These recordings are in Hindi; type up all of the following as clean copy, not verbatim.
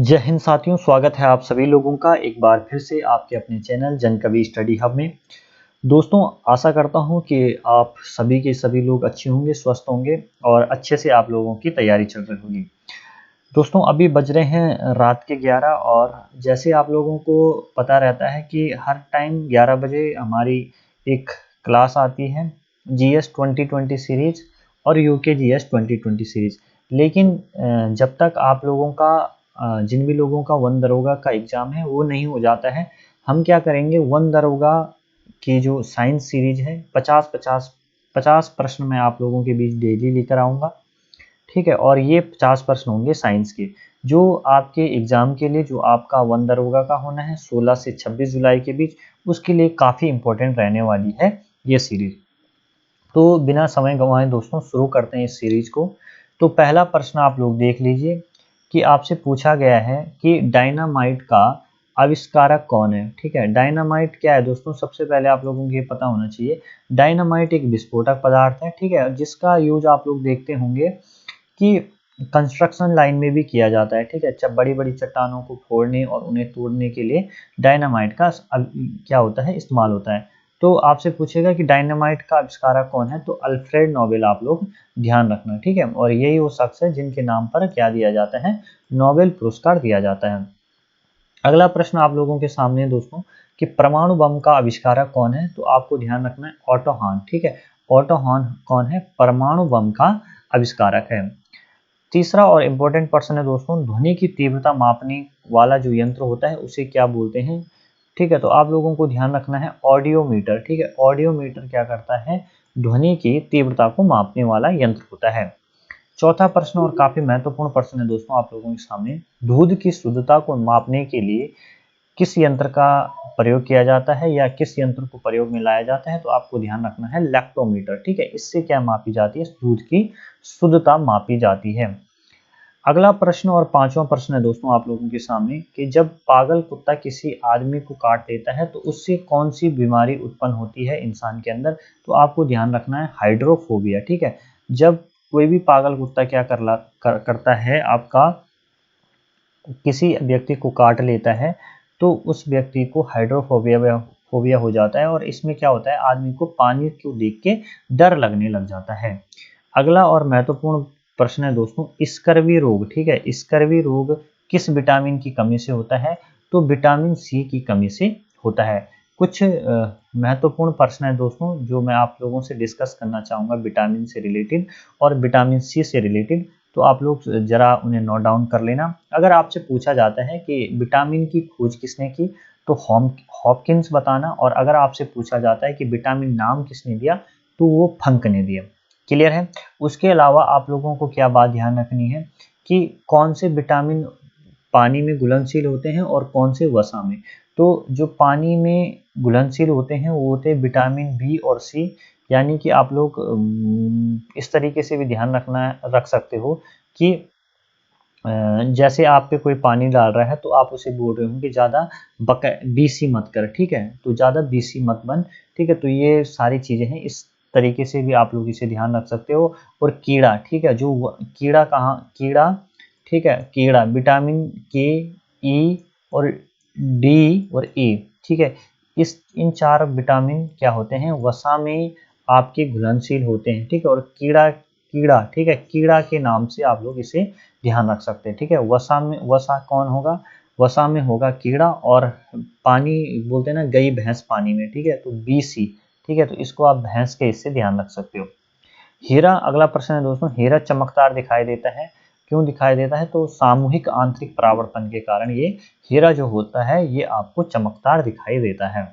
जय हिंद साथियों, स्वागत है आप सभी लोगों का एक बार फिर से आपके अपने चैनल जन कवि स्टडी हब में। दोस्तों, आशा करता हूं कि आप सभी के सभी लोग अच्छे होंगे, स्वस्थ होंगे और अच्छे से आप लोगों की तैयारी चल रही होगी। दोस्तों, अभी बज रहे हैं रात के 11 और जैसे आप लोगों को पता रहता है कि हर टाइम 11 बजे हमारी एक क्लास आती है जीएस 2020 सीरीज और यूके जीएस 2020 सीरीज। लेकिन जब तक आप लोगों का जिन भी लोगों का वन दरोगा का एग्ज़ाम है वो नहीं हो जाता है, हम क्या करेंगे, वन दरोगा की जो साइंस सीरीज है 50 प्रश्न मैं आप लोगों के बीच डेली लेकर आऊँगा। ठीक है, और ये 50 प्रश्न होंगे साइंस के, जो आपके एग्ज़ाम के लिए, जो आपका वन दरोगा का होना है 16 से 26 जुलाई के बीच, उसके लिए काफ़ी इम्पोर्टेंट रहने वाली है ये सीरीज। तो बिना समय गंवाए दोस्तों शुरू करते हैं इस सीरीज को। तो पहला प्रश्न आप लोग देख लीजिए कि आपसे पूछा गया है कि डायनामाइट का आविष्कारक कौन है। ठीक है, डायनामाइट क्या है दोस्तों, सबसे पहले आप लोगों को ये पता होना चाहिए। डायनामाइट एक विस्फोटक पदार्थ है, ठीक है, जिसका यूज आप लोग देखते होंगे कि कंस्ट्रक्शन लाइन में भी किया जाता है। ठीक है, जब बड़ी बड़ी चट्टानों को फोड़ने और उन्हें तोड़ने के लिए डायनामाइट का क्या होता है, इस्तेमाल होता है। तो आपसे पूछेगा कि डायनामाइट का आविष्कारक कौन है, तो अल्फ्रेड नोबेल आप लोग ध्यान रखना। ठीक है, और यही वो शख्स है जिनके नाम पर क्या दिया जाता है, नोबेल पुरस्कार दिया जाता है। अगला प्रश्न आप लोगों के सामने है दोस्तों कि परमाणु बम का आविष्कारक कौन है, तो आपको ध्यान रखना है ऑटो हॉर्न। ठीक है, ऑटो हॉर्न कौन है, परमाणु बम का आविष्कारक है। तीसरा और इम्पोर्टेंट प्रश्न है दोस्तों, ध्वनि की तीव्रता मापने वाला जो यंत्र होता है उसे क्या बोलते हैं। ठीक है, तो आप लोगों को ध्यान रखना है ऑडियोमीटर। ठीक है, ऑडियोमीटर क्या करता है, ध्वनि की तीव्रता को मापने वाला यंत्र होता है। चौथा प्रश्न और काफी महत्वपूर्ण प्रश्न है दोस्तों आप लोगों के सामने, दूध की शुद्धता को मापने के लिए किस यंत्र का प्रयोग किया जाता है या किस यंत्र को प्रयोग में लाया जाता है, तो आपको ध्यान रखना है लैक्टोमीटर। ठीक है, इससे क्या मापी जाती है, दूध की शुद्धता मापी जाती है। अगला प्रश्न और पांचवा प्रश्न है दोस्तों आप लोगों के सामने कि जब पागल कुत्ता किसी आदमी को काट देता है तो उससे कौन सी बीमारी उत्पन्न होती है इंसान के अंदर, तो आपको ध्यान रखना है हाइड्रोफोबिया। ठीक है, जब कोई भी पागल कुत्ता क्या करता है, आपका किसी व्यक्ति को काट लेता है तो उस व्यक्ति को हाइड्रोफोबिया हो जाता है, और इसमें क्या होता है, आदमी को पानी को देख के डर लगने लग जाता है। अगला और महत्वपूर्ण प्रश्न है दोस्तों, स्कर्वी रोग। ठीक है, स्कर्वी रोग किस विटामिन की कमी से होता है, तो विटामिन सी की कमी से होता है। कुछ महत्वपूर्ण प्रश्न है दोस्तों जो मैं आप लोगों से डिस्कस करना चाहूँगा विटामिन से रिलेटेड और विटामिन सी से रिलेटेड, तो आप लोग जरा उन्हें नोट डाउन कर लेना। अगर आपसे पूछा जाता है कि विटामिन की खोज किसने की, तो हॉपकिंस बताना, और अगर आपसे पूछा जाता है कि विटामिन नाम किसने दिया, तो वो फंक ने दिया। क्लियर है। उसके अलावा आप लोगों को क्या बात ध्यान रखनी है कि कौन से विटामिन पानी में घुलनशील होते हैं और कौन से वसा में। तो जो पानी में घुलनशील होते हैं वो होते हैं विटामिन बी और सी, यानी कि आप लोग इस तरीके से भी ध्यान रख सकते हो कि जैसे आप पे कोई पानी डाल रहा है तो आप उसे बोल रहे हो कि ज़्यादा बीसी मत कर। ठीक है, तो ज़्यादा बीसी मत बन। ठीक है, तो ये सारी चीज़ें हैं, इस तरीके से भी आप लोग इसे ध्यान रख सकते हो। और कीड़ा, ठीक है, जो कीड़ा कहाँ, कीड़ा, ठीक है, कीड़ा विटामिन के, ई और डी और ए। ठीक है, इन चार विटामिन क्या होते हैं, वसा में आपके घुलनशील होते हैं। ठीक है, और कीड़ा कीड़ा ठीक है, कीड़ा के नाम से आप लोग इसे ध्यान रख सकते हैं। ठीक है, वसा में, वसा कौन होगा, वसा में होगा कीड़ा, और पानी बोलते हैं ना, गई भैंस पानी में। ठीक है, तो बीसी। ठीक है, तो इसको आप भैंस के इससे ध्यान रख सकते हो। हीरा, अगला प्रश्न है दोस्तों, हीरा चमकदार दिखाई देता है, क्यों दिखाई देता है, तो सामूहिक आंतरिक परावर्तन के कारण ये हीरा जो होता है ये आपको चमकदार दिखाई देता है।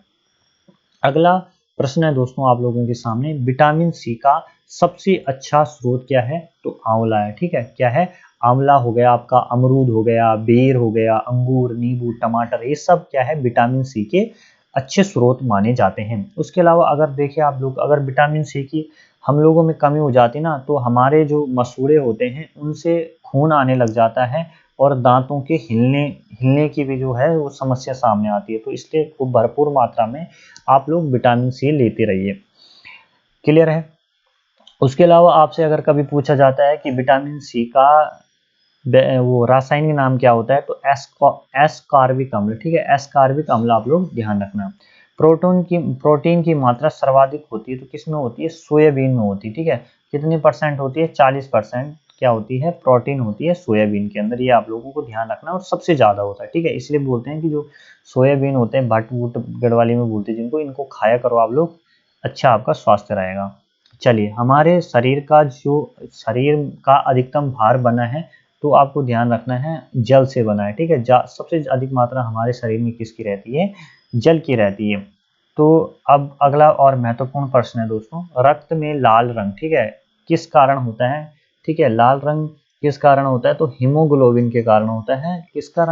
अगला प्रश्न है दोस्तों आप लोगों के सामने, विटामिन सी का सबसे अच्छा स्रोत क्या है, तो आंवला है। ठीक है, क्या है, आंवला हो गया, आपका अमरूद हो गया, बेर हो गया, अंगूर, नींबू, टमाटर, ये सब क्या है, विटामिन सी के अच्छे स्रोत माने जाते हैं। उसके अलावा अगर देखिए आप लोग, अगर विटामिन सी की हम लोगों में कमी हो जाती ना, तो हमारे जो मसूड़े होते हैं उनसे खून आने लग जाता है, और दांतों के हिलने हिलने की भी जो है वो समस्या सामने आती है। तो इसलिए खूब भरपूर मात्रा में आप लोग विटामिन सी लेते रहिए। क्लियर है। उसके अलावा आपसे अगर कभी पूछा जाता है कि विटामिन सी का वो रासायनिक नाम क्या होता है, तो एस्कॉर्बिक अम्ल, ठीक है, एस्कॉर्बिक अम्ल आप लोग ध्यान रखना। प्रोटीन की मात्रा सर्वाधिक होती है तो किस में होती है, सोयाबीन में होती है, ठीक है। कितनी परसेंट होती है, 40% क्या होती है, प्रोटीन होती है सोयाबीन के अंदर, ये आप लोगों को ध्यान रखना, और सबसे ज्यादा होता है, ठीक है। इसलिए बोलते हैं कि जो सोयाबीन होते हैं, भट वुट गढ़वाली में बोलते हैं जिनको, इनको खाया करो आप लोग, अच्छा आपका स्वास्थ्य रहेगा। चलिए, हमारे शरीर का अधिकतम भार बना है, तो आपको ध्यान रखना है जल से बना है, ठीक है। सबसे अधिक मात्रा हमारे शरीर में किसकी रहती है, जल की रहती है। तो अब अगला और महत्वपूर्ण प्रश्न है दोस्तों, रक्त में लाल रंग, ठीक है, किस कारण होता है, ठीक है, लाल रंग किस कारण होता है, तो हीमोग्लोबिन के कारण होता है। किसका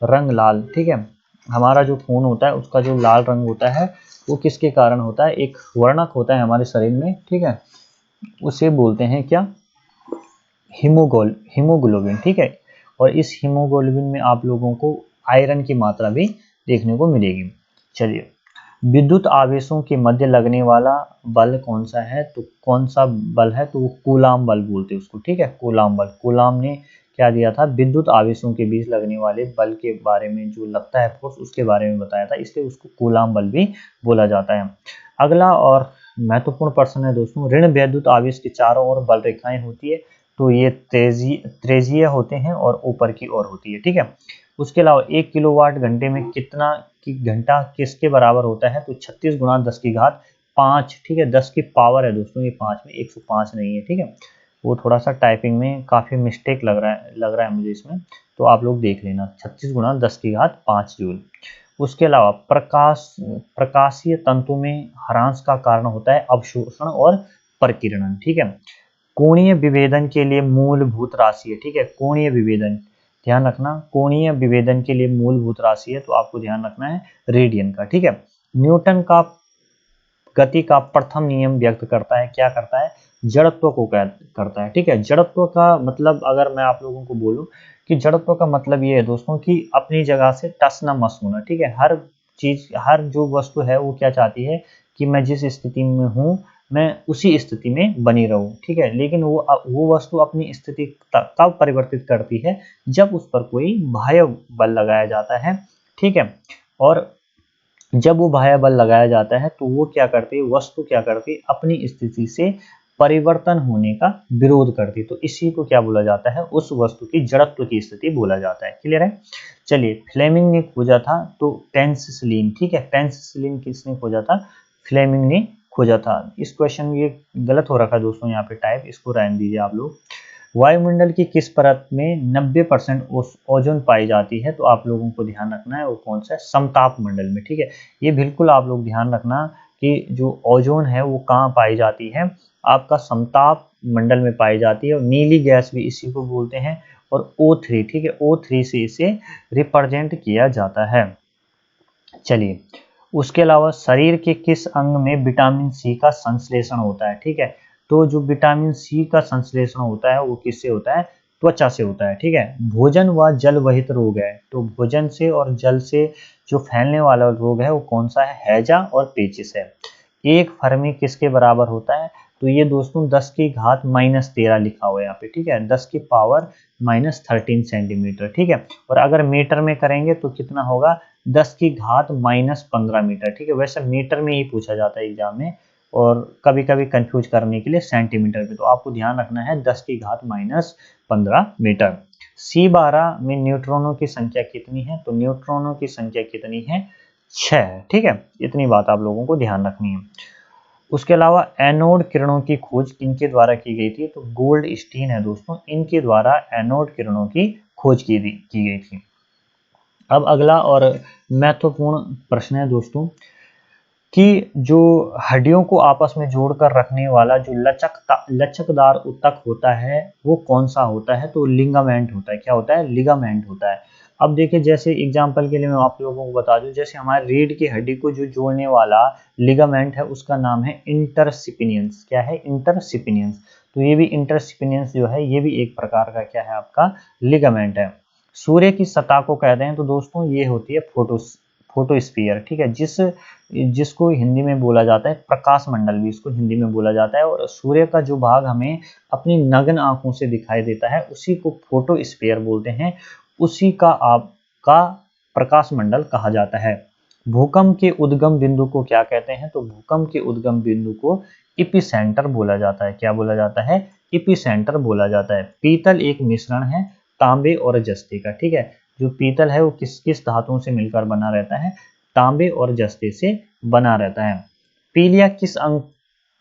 रंग लाल, ठीक है, हमारा जो खून होता है उसका जो लाल रंग होता है वो किसके कारण होता है, एक वर्णक होता है हमारे शरीर में, ठीक है, उसे बोलते हैं क्या, हीमोग्लोबिन, ठीक है। और इस हीमोग्लोबिन में आप लोगों को आयरन की मात्रा भी देखने को मिलेगी। चलिए, विद्युत आवेशों के मध्य लगने वाला बल कौन सा है, तो कौन सा बल है, तो वो कूलाम बल बोलते हैं उसको, ठीक है, कूलाम बल। कूलाम ने क्या दिया था, विद्युत आवेशों के बीच लगने वाले बल के बारे में, जो लगता है फोर्स, उसके बारे में बताया था, इसलिए उसको कूलाम बल भी बोला जाता है। अगला और महत्वपूर्ण प्रश्न है दोस्तों, ऋण वैद्युत आवेश के चारों ओर बल रेखाएं होती है, तो ये त्रिज्यीय होते हैं और ऊपर की ओर होती है, ठीक है। उसके अलावा 1 किलोवाट घंटे में कितना की घंटा किसके बराबर होता है, तो 36 गुणा 10 की घात 5, ठीक है, 10 की पावर है दोस्तों, ये 5 में 105 नहीं है, ठीक है। वो थोड़ा सा टाइपिंग में काफी मिस्टेक लग रहा है मुझे इसमें, तो आप लोग देख लेना, 36 गुणा 10 की घात 5 जूल। उसके अलावा प्रकाशीय तंतु में ह्रास का कारण होता है अवशोषण और प्रकीर्णन, ठीक है। कोणीय विभेदन के लिए मूलभूत राशि है, ठीक है, कोणीय विभेदन ध्यान रखना, कोणीय विभेदन के लिए मूलभूत राशि है, तो आपको ध्यान रखना है रेडियन का, ठीक है। न्यूटन का गति का प्रथम नियम व्यक्त करता है, क्या करता है, जड़त्व को करता है, ठीक है। जड़त्व का मतलब अगर मैं आप लोगों को बोलूं कि जड़त्व का मतलब ये है दोस्तों कि अपनी जगह से टस न मस होना, ठीक है। हर चीज, हर जो वस्तु है वो क्या चाहती है कि मैं जिस स्थिति में हूँ मैं उसी स्थिति में बनी रहूं, ठीक है। लेकिन वो वस्तु अपनी स्थिति कब परिवर्तित करती है, जब उस पर कोई बाह्य बल लगाया जाता है, ठीक है। और जब वो बाह्य बल लगाया जाता है तो वो क्या करती है, वस्तु क्या करती है, अपनी स्थिति से परिवर्तन होने का विरोध करती है, तो इसी को क्या बोला जाता है, उस वस्तु की जड़त्व की स्थिति बोला जाता है। क्लियर है। चलिए, फ्लेमिंग ने खोजा था तो पेनिसिलिन, ठीक है, पेनिसिलिन किसने खोजा था, फ्लेमिंग ने खोजा था। इस क्वेश्चन ये गलत हो रखा है दोस्तों, यहाँ पे टाइप, इसको रहने दीजिए आप लोग। वायुमंडल की किस परत में 90% ओजोन पाई जाती है, तो आप लोगों को ध्यान रखना है वो कौन सा है, समताप मंडल में, ठीक है। ये बिल्कुल आप लोग ध्यान रखना कि जो ओजोन है वो कहाँ पाई जाती है, आपका समताप मंडल में पाई जाती है, और नीली गैस भी इसी को बोलते हैं, और O3, ठीक है, O3 से इसे रिप्रेजेंट किया जाता है। चलिए, उसके अलावा शरीर के किस अंग में विटामिन सी का संश्लेषण होता है, ठीक है। तो जो विटामिन सी का संश्लेषण होता है वो किससे होता है, त्वचा से होता है, ठीक है। भोजन व जल वहित रोग है, तो भोजन से और जल से जो फैलने वाला रोग है वो कौन सा है, हैजा और पेचिस है। एक फर्मी किसके बराबर होता है, तो ये दोस्तों 10 की घात -13 लिखा हुआ है यहाँ पे, ठीक है, 10 की पावर -13 सेंटीमीटर, ठीक है। और अगर मीटर में करेंगे तो कितना होगा, 10 की घात -15 मीटर, ठीक है। वैसे मीटर में ही पूछा जाता है एग्जाम में, और कभी कभी कंफ्यूज करने के लिए सेंटीमीटर में, तो आपको ध्यान रखना है 10 की घात -15 मीटर। C12 में न्यूट्रॉनों की संख्या कितनी है, तो न्यूट्रॉनों की संख्या कितनी है, 6, ठीक है। इतनी बात आप लोगों को ध्यान रखनी है। उसके अलावा एनोड किरणों की खोज किनके द्वारा की गई थी, तो गोल्डस्टीन है दोस्तों, इनके द्वारा एनोड किरणों की खोज की गई थी। अब अगला और महत्वपूर्ण प्रश्न है दोस्तों कि जो हड्डियों को आपस में जोड़कर रखने वाला जो लचकदार ऊतक होता है वो कौन सा होता है, तो लिगामेंट होता है। क्या होता है, लिगामेंट होता है। अब देखिए, जैसे एग्जांपल के लिए मैं आप लोगों को बता दूं, जैसे हमारे रीढ़ की हड्डी को जो जोड़ने वाला लिगामेंट है उसका नाम है इंटरसिपिनियंस। क्या है, इंटरसिपिनियंस। तो ये भी इंटरसिपिनियंस जो है ये भी एक प्रकार का क्या है, आपका लिगामेंट है। सूर्य की सतह को कहते हैं, तो दोस्तों ये होती है फोटोस्फीयर, ठीक है, जिसको हिंदी में बोला जाता है प्रकाश मंडल, भी इसको हिंदी में बोला जाता है। और सूर्य का जो भाग हमें अपनी नग्न आंखों से दिखाई देता है उसी को फोटोस्फीयर बोलते हैं, उसी का आपका प्रकाश मंडल कहा जाता है। भूकंप के उद्गम बिंदु को क्या कहते हैं? तो भूकंप के उद्गम बिंदु को एपिसेंटर बोला जाता है। क्या बोला जाता है? एपिसेंटर बोला जाता है। पीतल एक मिश्रण है तांबे और जस्ते का, ठीक है। जो पीतल है वो किस किस धातुओं से मिलकर बना रहता है? तांबे और जस्ते से बना रहता है। पीलिया किस अंग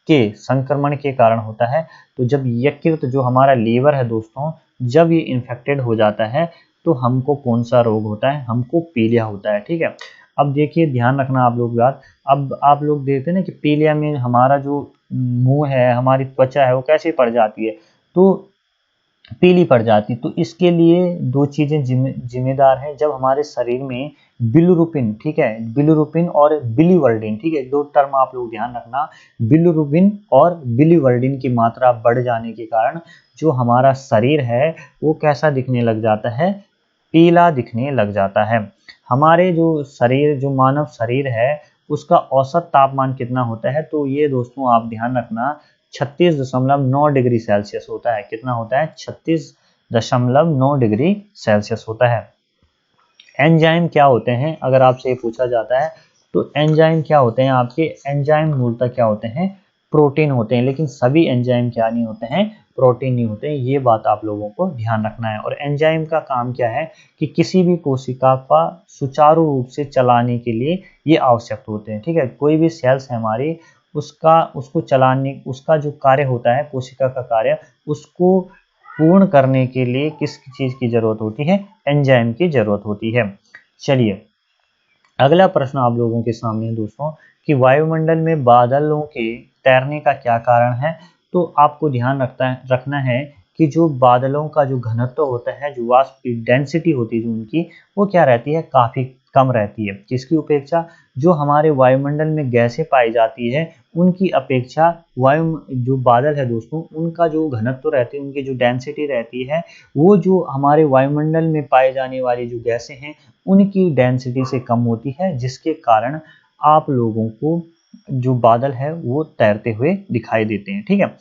के संक्रमण के कारण होता है? तो जब यकृत, जो हमारा लीवर है दोस्तों, जब ये इन्फेक्टेड हो जाता है तो हमको कौन सा रोग होता है? हमको पीलिया होता है, ठीक है। अब देखिए, ध्यान रखना आप लोग बात, अब आप लोग देखते हैं ना कि पीलिया में हमारा जो मुंह है, हमारी त्वचा है, वो कैसे पड़ जाती है? तो पीली पड़ जाती। तो इसके लिए दो चीजें जिम्मेदार हैं। जब हमारे शरीर में बिलिरुबिन, ठीक है, बिलिरुबिन और बिलिवर्डिन, ठीक है, दो टर्म आप लोग ध्यान रखना, बिलिरुबिन और बिलिवर्डिन की मात्रा बढ़ जाने के कारण जो हमारा शरीर है वो कैसा दिखने लग जाता है? पीला दिखने लग जाता है। हमारे जो शरीर, जो मानव शरीर है, उसका औसत तापमान कितना होता है? तो ये दोस्तों आप ध्यान रखना, 36.9 डिग्री सेल्सियस होता है। कितना होता है? 36.9 डिग्री सेल्सियस होता है। एंजाइम क्या होते हैं? अगर आपसे पूछा जाता है तो एंजाइम क्या होते हैं आपके? एंजाइम मूलतः क्या होते हैं? प्रोटीन होते हैं। लेकिन सभी एंजाइम क्या नहीं होते हैं? प्रोटीन नहीं होते हैं। ये बात आप लोगों को ध्यान रखना है। और एंजाइम का काम क्या है कि किसी भी कोशिका का सुचारू रूप से चलाने के लिए ये आवश्यक होते हैं, ठीक है। कोई भी सेल्स है हमारी, उसको चलाने, उसका जो कार्य होता है, कोशिका का कार्य, उसको पूर्ण करने के लिए किस चीज की जरूरत होती है? एंजाइम की जरूरत होती है। चलिए, अगला प्रश्न आप लोगों के सामने है दोस्तों कि वायुमंडल में बादलों के तैरने का क्या कारण है? तो आपको ध्यान रखना है कि जो बादलों का जो घनत्व होता है, जो वाष्प की डेंसिटी होती है जो उनकी, वो क्या रहती है? काफी कम रहती है। किसकी अपेक्षा? जो हमारे वायुमंडल में गैसें पाई जाती है उनकी अपेक्षा जो बादल है दोस्तों, उनका जो घनत्व रहती है, उनकी जो डेंसिटी रहती है, वो जो हमारे वायुमंडल में पाए जाने वाली जो गैसें हैं उनकी डेंसिटी से कम होती है, जिसके कारण आप लोगों को जो बादल है वो तैरते हुए दिखाई देते हैं, ठीक है।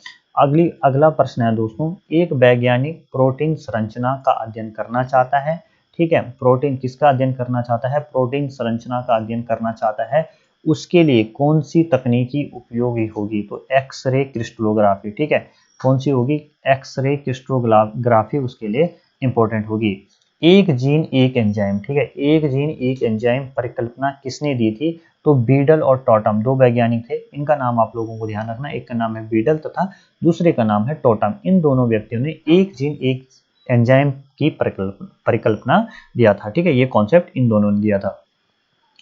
अगला प्रश्न है दोस्तों, एक वैज्ञानिक प्रोटीन संरचना का अध्ययन करना चाहता है, ठीक है। प्रोटीन किसका अध्ययन करना चाहता है? प्रोटीन संरचना का अध्ययन करना चाहता है। उसके लिए कौन सी तकनीकी उपयोगी होगी? तो एक्सरे क्रिस्टलोग्राफी, ठीक है। कौन सी होगी? एक्सरे क्रिस्टलोग्राफी उसके लिए इंपॉर्टेंट होगी। एक जीन एक एंजाइम, ठीक है, एक जीन एक एंजाइम परिकल्पना किसने दी थी? तो बीडल और टॉटम, दो वैज्ञानिक थे। इनका नाम आप लोगों को ध्यान रखना, एक का नाम है बीडल तथा दूसरे का नाम है टॉटम। इन दोनों व्यक्तियों ने एक जीन एक एंजाइम की परिकल्पना दिया था, ठीक है। ये कॉन्सेप्ट इन दोनों ने दिया था।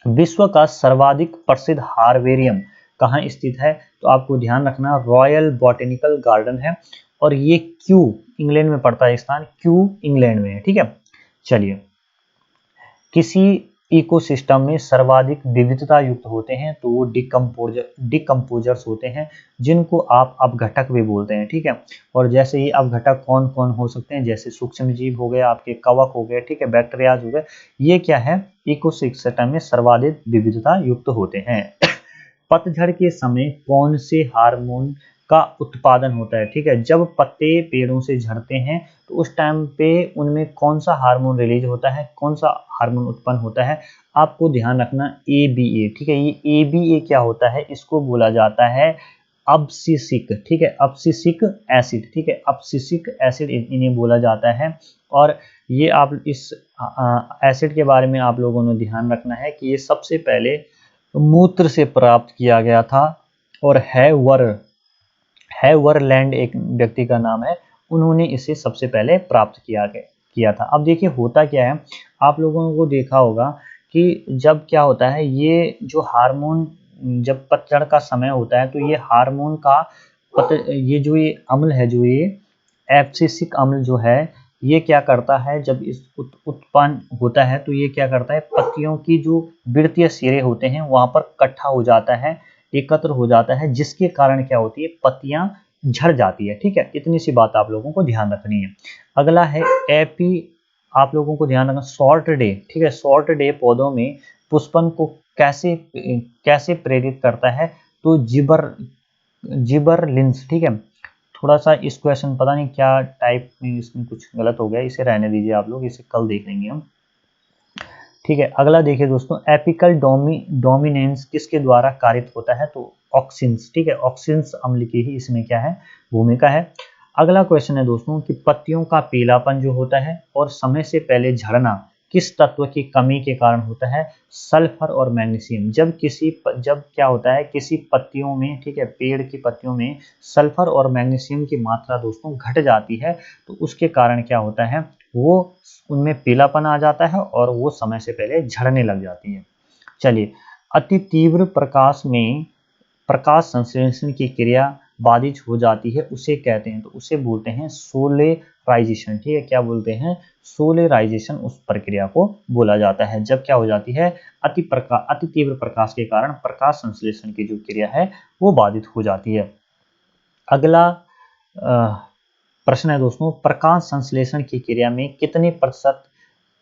विश्व का सर्वाधिक प्रसिद्ध हार्बेरियम कहाँ स्थित है? तो आपको ध्यान रखना, रॉयल बॉटेनिकल गार्डन है। और ये क्यू इंग्लैंड में पड़ता है, स्थान क्यू इंग्लैंड में है, ठीक है। चलिए, किसी इकोसिस्टम में सर्वाधिक विविधता युक्त होते हैं तो वो डिकम्पोजर्स होते हैं, जिनको आप अपघटक भी बोलते हैं, ठीक है। और जैसे ही अपघटक कौन कौन हो सकते हैं? जैसे सूक्ष्म जीव हो गए, आपके कवक हो गए, ठीक है, बैक्टीरियाज हो गए। ये क्या है? इकोसिस्टम में सर्वाधिक विविधता युक्त होते हैं। पतझड़ के समय कौन से हार्मोन का उत्पादन होता है? ठीक है, जब पत्ते पेड़ों से झड़ते हैं तो उस टाइम पे उनमें कौन सा हार्मोन रिलीज होता है? कौन सा हार्मोन उत्पन्न होता है? आपको ध्यान रखना, ABA, ठीक है। ये ABA क्या होता है? इसको बोला जाता है अब्सिसिक, ठीक है, अब्सिसिक एसिड, ठीक है, अब्सिसिक एसिड इन्हें बोला जाता है। और ये आप इस एसिड के बारे में आप लोगों ने ध्यान रखना है कि ये सबसे पहले मूत्र से प्राप्त किया गया था। और हैवरलैंड एक व्यक्ति का नाम है, उन्होंने इसे सबसे पहले प्राप्त किया था। अब देखिए होता क्या है, आप लोगों को देखा होगा कि जब क्या होता है, ये जो हार्मोन, जब पतझड़ का समय होता है तो ये हार्मोन का ये जो ये अम्ल है, जो ये एब्सिसिक अम्ल जो है, ये क्या करता है? जब इस उत्पन्न होता है तो ये क्या करता है? पत्तियों की जो वृत्तीय सिरे होते हैं वहां पर इकट्ठा हो जाता है, एकत्र हो जाता है, जिसके कारण क्या होती है? पत्तियां झड़ जाती है, ठीक है। इतनी सी बात आप लोगों को ध्यान रखनी है। अगला है एपी, आप लोगों को ध्यान रखना शॉर्ट डे, ठीक है। शॉर्ट डे पौधों में पुष्पन को कैसे कैसे प्रेरित करता है? तो जिबरलिंस, ठीक है। थोड़ा सा इस क्वेश्चन पता नहीं क्या टाइप में इसमें कुछ गलत हो गया, इसे रहने दीजिए आप लोग, इसे कल देख लेंगे हम, ठीक है। अगला देखिए दोस्तों, एपिकल डोमिनेंस किसके द्वारा कारित होता है? तो ऑक्सिन्स, ठीक है। ऑक्सिन्स अम्ल की ही इसमें क्या है, भूमिका है। अगला क्वेश्चन है दोस्तों कि पत्तियों का पीलापन जो होता है और समय से पहले झड़ना किस तत्व की कमी के कारण होता है? सल्फर और मैग्नीशियम। जब क्या होता है किसी पत्तियों में, ठीक है, पेड़ की पत्तियों में सल्फर और मैग्नीशियम की मात्रा दोस्तों घट जाती है, तो उसके कारण क्या होता है, वो उनमें पीलापन आ जाता है और वो समय से पहले झड़ने लग जाती है। चलिए, अति तीव्र प्रकाश में प्रकाश संश्लेषण की क्रिया बाधित हो जाती है, उसे कहते हैं, तो उसे बोलते हैं सोलेराइजेशन, ठीक है। क्या बोलते हैं? सोलेराइजेशन, उस प्रक्रिया को बोला जाता है जब क्या हो जाती है, अति तीव्र प्रकाश के कारण प्रकाश संश्लेषण की जो क्रिया है वो बाधित हो जाती है। अगला प्रश्न है दोस्तों, प्रकाश संश्लेषण की क्रिया में कितने प्रतिशत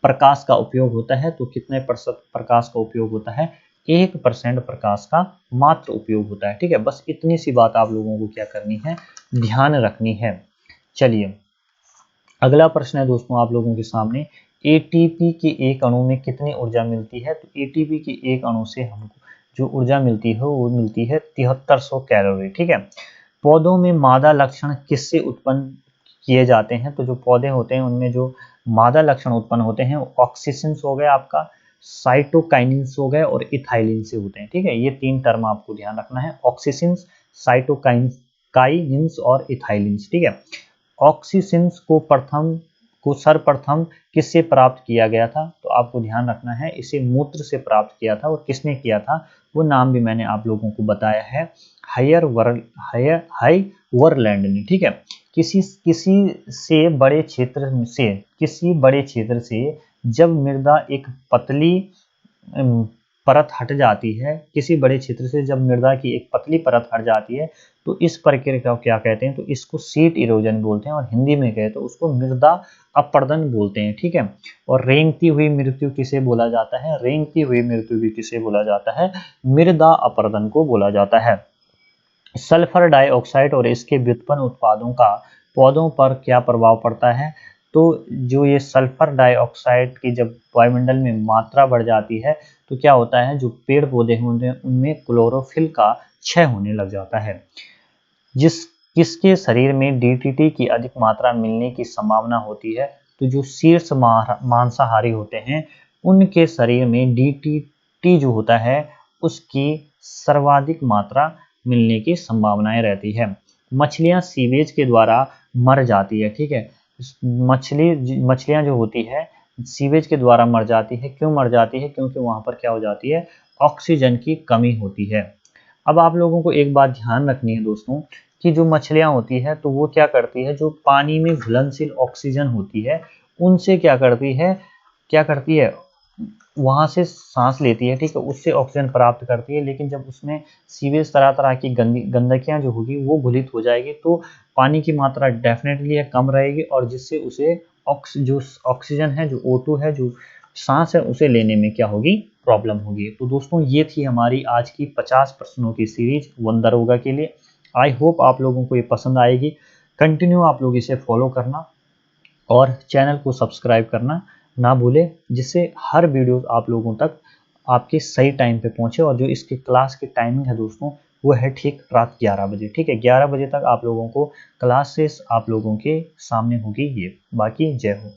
प्रकाश का उपयोग होता है? तो कितने प्रतिशत प्रकाश का उपयोग होता है? 1% प्रकाश का मात्र उपयोग होता है, ठीक है। बस इतनी सी बात आप लोगों को क्या करनी है, ध्यान रखनी है। चलिए, अगला प्रश्न है दोस्तों आप लोगों के सामने, एटीपी के एक अणु में कितनी ऊर्जा मिलती है? तो एटीपी के एक अणु से हमको जो ऊर्जा मिलती है वो मिलती है 7300 कैलोरी, ठीक है। पौधों में मादा लक्षण किससे उत्पन्न किए जाते हैं? तो जो पौधे होते हैं उनमें जो मादा लक्षण उत्पन्न होते हैं वो ऑक्सीसिंस हो गए आपका, साइटोकाइनिन्स हो गए और इथाइलिन से होते हैं, ठीक है। ये तीन टर्म आपको ध्यान रखना है, ऑक्सीसिंस, साइटोकाइनिन्स और इथाइलिन्स, ठीक है। ऑक्सीसिंस को सर्वप्रथम किससे प्राप्त किया गया था? तो आपको ध्यान रखना है, इसे मूत्र से प्राप्त किया था, और किसने किया था वो नाम भी मैंने आप लोगों को बताया है, हाइवरलैंड ने, ठीक है। किसी बड़े क्षेत्र से जब मृदा एक पतली परत हट जाती है, किसी बड़े क्षेत्र से जब मृदा की एक पतली परत हट जाती है, तो इस प्रक्रिया को क्या कहते हैं? तो इसको सीट इरोजन बोलते हैं, और हिंदी में कहे तो उसको मृदा अपरदन बोलते हैं, ठीक है। और रेंगती हुई मृत्यु किसे बोला जाता है? रेंगती हुई मृत्यु भी किसे बोला जाता है? मृदा अपरदन को बोला जाता है। सल्फर डाइऑक्साइड और इसके व्युत्पन्न उत्पादों का पौधों पर क्या प्रभाव पड़ता है? तो जो ये सल्फर डाइऑक्साइड की जब वायुमंडल में मात्रा बढ़ जाती है तो क्या होता है, जो पेड़ पौधे होते हैं उनमें क्लोरोफिल का क्षय होने लग जाता है। किसके शरीर में डीटीटी की अधिक मात्रा मिलने की संभावना होती है? तो जो शीर्ष मांसाहारी होते हैं उनके शरीर में डीटीटी जो होता है उसकी सर्वाधिक मात्रा मिलने की संभावनाएं रहती है। मछलियां सीवेज के द्वारा मर जाती है, ठीक है। मछलियां जो होती है सीवेज के द्वारा मर जाती है। क्यों मर जाती है? क्योंकि वहां पर क्या हो जाती है, ऑक्सीजन की कमी होती है। अब आप लोगों को एक बात ध्यान रखनी है दोस्तों कि जो मछलियां होती है तो वो क्या करती है, जो पानी में घुलनशील ऑक्सीजन होती है उनसे क्या करती है वहां से सांस लेती है, ठीक है, उससे ऑक्सीजन प्राप्त करती है। लेकिन जब उसमें सीवेज तरह तरह की गंदगियां जो होगी वो घुलित हो जाएगी तो पानी की मात्रा डेफिनेटली कम रहेगी, और जिससे उसे जो ऑक्सीजन है, जो O2 है, जो सांस है, उसे लेने में क्या होगी, प्रॉब्लम होगी। तो दोस्तों ये थी हमारी आज की 50 प्रश्नों की सीरीज वंदरोगा के लिए। आई होप आप लोगों को ये पसंद आएगी। कंटिन्यू आप लोग इसे फॉलो करना और चैनल को सब्सक्राइब करना ना भूलें, जिससे हर वीडियो आप लोगों तक आपके सही टाइम पे पहुंचे। और जो इसकी क्लास की टाइमिंग है दोस्तों वो है ठीक रात 11 बजे, ठीक है। 11 बजे तक आप लोगों को क्लासेस आप लोगों के सामने होगी ये। बाकी जय हो।